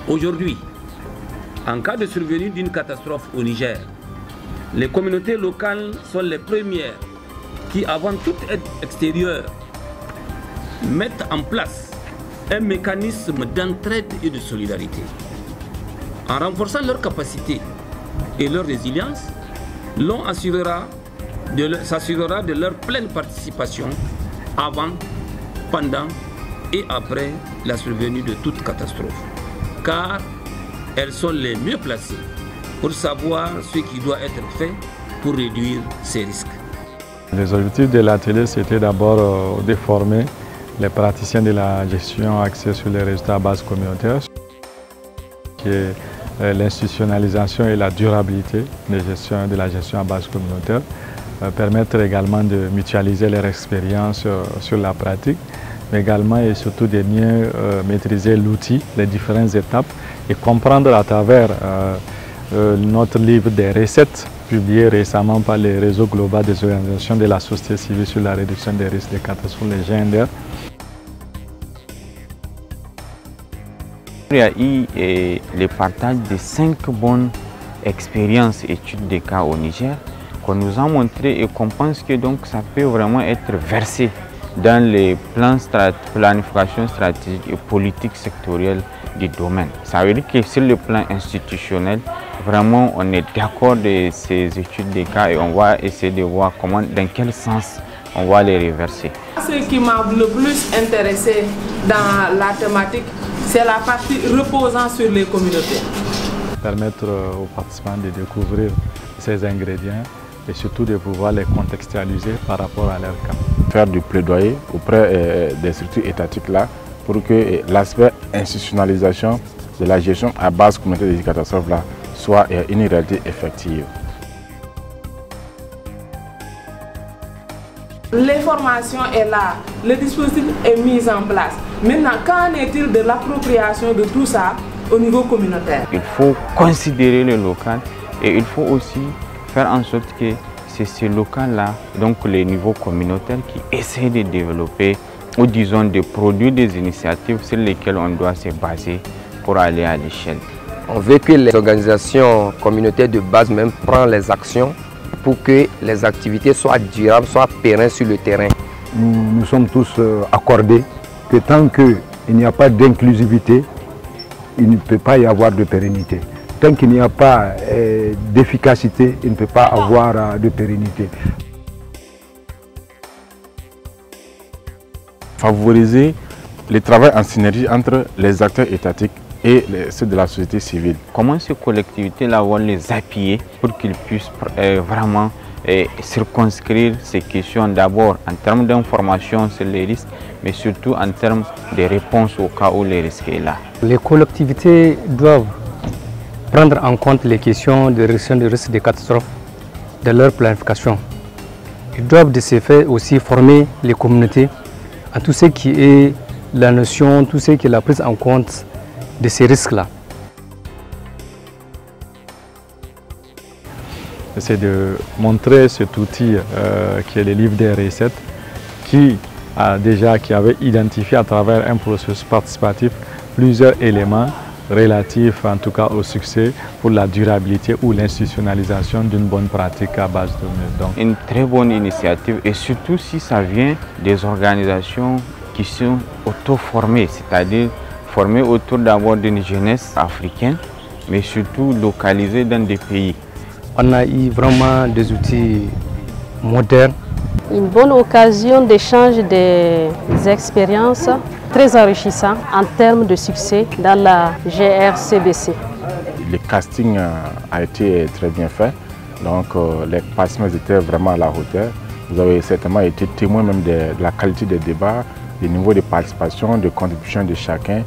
Aujourd'hui, en cas de survenue d'une catastrophe au Niger, les communautés locales sont les premières qui, avant toute aide extérieure, mettent en place un mécanisme d'entraide et de solidarité. En renforçant leur capacité et leur résilience, l'on s'assurera de leur pleine participation avant, pendant et après la survenue de toute catastrophe. Car elles sont les mieux placées pour savoir ce qui doit être fait pour réduire ces risques. Les objectifs de l'atelier, c'était d'abord de former les praticiens de la gestion axée sur les résultats à base communautaire, qui est l'institutionnalisation et la durabilité de la gestion à base communautaire, permettre également de mutualiser leurs expériences sur la pratique, mais également et surtout de mieux maîtriser l'outil, les différentes étapes et comprendre à travers notre livre des recettes publié récemment par le réseau global des organisations de la société civile sur la réduction des risques de catastrophes, les GNR. Il y a eu le partage de 5 bonnes expériences études de cas au Niger qu'on nous a montré et qu'on pense que donc ça peut vraiment être versé dans les plans planification stratégique et politique sectorielle du domaine. Ça veut dire que sur le plan institutionnel, vraiment on est d'accord de ces études de cas et on va essayer de voir comment, dans quel sens on va les reverser. Ce qui m'a le plus intéressé dans la thématique, c'est la partie reposant sur les communautés. Permettre aux participants de découvrir ces ingrédients et surtout de pouvoir les contextualiser par rapport à leur cas. Faire du plaidoyer auprès des structures étatiques là pour que l'aspect institutionnalisation de la gestion à base communautaire des catastrophes là soit une réalité effective. L'information est là, le dispositif est mis en place. Maintenant, qu'en est-il de l'appropriation de tout ça au niveau communautaire? Il faut considérer le local et il faut aussi faire en sorte que c'est ce local-là, donc les niveaux communautaires, qui essaient de développer ou disons de produire des initiatives sur lesquelles on doit se baser pour aller à l'échelle. On veut que les organisations communautaires de base même prennent les actions pour que les activités soient durables, soient pérennes sur le terrain. Nous sommes tous accordés que tant qu'il n'y a pas d'inclusivité, il ne peut pas y avoir de pérennité. Tant qu'il n'y a pas d'efficacité, il ne peut pas avoir de pérennité. Favoriser le travail en synergie entre les acteurs étatiques et ceux de la société civile. Comment ces collectivités-là vont les appuyer pour qu'ils puissent vraiment circonscrire ces questions d'abord en termes d'information sur les risques, mais surtout en termes de réponse au cas où les risques sont là. Les collectivités doivent prendre en compte les questions de réduction des risques de catastrophes dans leur planification. Ils doivent de ce fait aussi former les communautés à tout ce qui est la notion, tout ce qui est la prise en compte de ces risques-là. C'est de montrer cet outil qui est le livre des recettes qui avait identifié à travers un processus participatif plusieurs éléments relatifs en tout cas au succès pour la durabilité ou l'institutionnalisation d'une bonne pratique à base de donc. Une très bonne initiative et surtout si ça vient des organisations qui sont auto-formées, c'est-à-dire formées autour d'abord d'une jeunesse africaine, mais surtout localisée dans des pays. On a eu vraiment des outils modernes. Une bonne occasion d'échange des expériences très enrichissant en termes de succès dans la GRCBC. Le casting a été très bien fait, donc les participants étaient vraiment à la hauteur. Vous avez certainement été témoin même de la qualité des débats, du niveau de participation, de contribution de chacun.